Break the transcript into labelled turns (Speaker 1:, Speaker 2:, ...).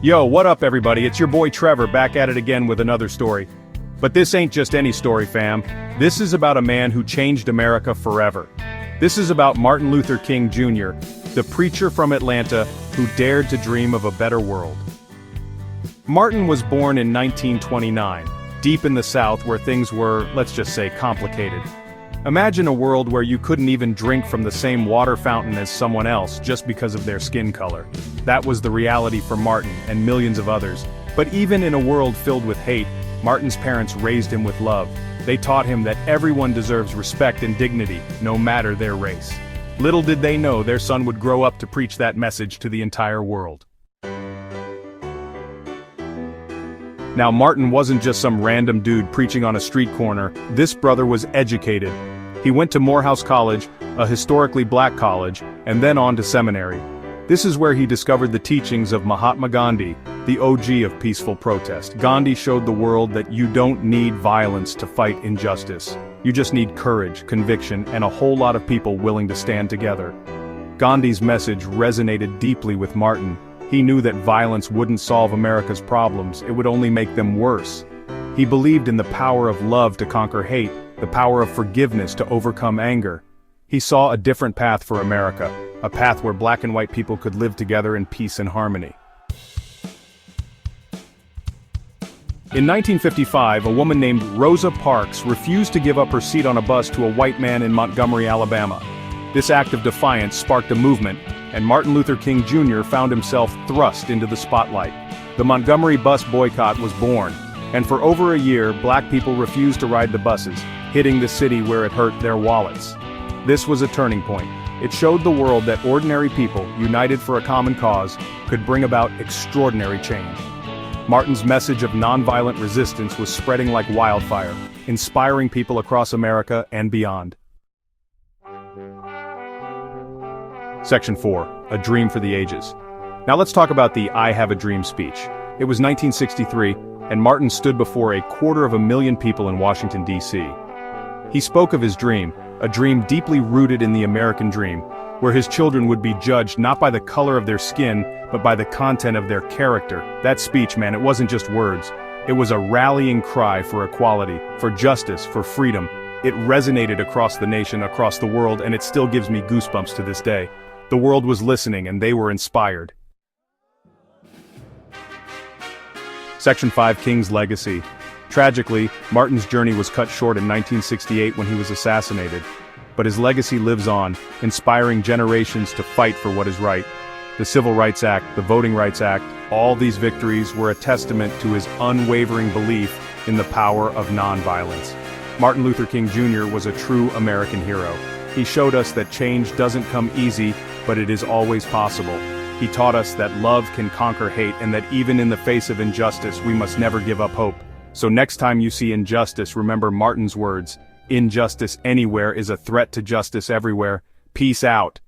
Speaker 1: Yo, what up everybody, it's your boy Trevor back at it again with another story. But this ain't just any story, fam. This is about a man who changed America forever. This is about Martin Luther King Jr., the preacher from Atlanta who dared to dream of a better world. Martin was born in 1929, deep in the South where things were, let's just say, complicated. Imagine a world where you couldn't even drink from the same water fountain as someone else just because of their skin color. That was the reality for Martin and millions of others. But even in a world filled with hate, Martin's parents raised him with love. They taught him that everyone deserves respect and dignity, no matter their race. Little did they know their son would grow up to preach that message to the entire world. Now Martin wasn't just some random dude preaching on a street corner. This brother was educated. He went to Morehouse College, a historically black college, and then on to seminary. This is where he discovered the teachings of Mahatma Gandhi, the OG of peaceful protest. Gandhi showed the world that you don't need violence to fight injustice. You just need courage, conviction, and a whole lot of people willing to stand together. Gandhi's message resonated deeply with Martin. He knew that violence wouldn't solve America's problems, it would only make them worse. He believed in the power of love to conquer hate, the power of forgiveness to overcome anger. He saw a different path for America, a path where black and white people could live together in peace and harmony. In 1955, a woman named Rosa Parks refused to give up her seat on a bus to a white man in Montgomery, Alabama. This act of defiance sparked a movement, and Martin Luther King Jr. found himself thrust into the spotlight. The Montgomery bus boycott was born, and for over a year, black people refused to ride the buses, hitting the city where it hurt their wallets. This was a turning point. It showed the world that ordinary people, united for a common cause, could bring about extraordinary change. Martin's message of nonviolent resistance was spreading like wildfire, inspiring people across America and beyond. Section 4, A Dream for the Ages. Now let's talk about the I Have a Dream speech. It was 1963, and Martin stood before 250,000 people in Washington, D.C. He spoke of his dream, a dream deeply rooted in the American dream, where his children would be judged not by the color of their skin, but by the content of their character. That speech, man, it wasn't just words. It was a rallying cry for equality, for justice, for freedom. It resonated across the nation, across the world, and it still gives me goosebumps to this day. The world was listening and they were inspired. Section 5, King's Legacy. Tragically, Martin's journey was cut short in 1968 when he was assassinated. But his legacy lives on, inspiring generations to fight for what is right. The Civil Rights Act, the Voting Rights Act, all these victories were a testament to his unwavering belief in the power of nonviolence. Martin Luther King Jr. was a true American hero. He showed us that change doesn't come easy, but it is always possible. He taught us that love can conquer hate and that even in the face of injustice, we must never give up hope. So next time you see injustice, remember Martin's words, "Injustice anywhere is a threat to justice everywhere." Peace out.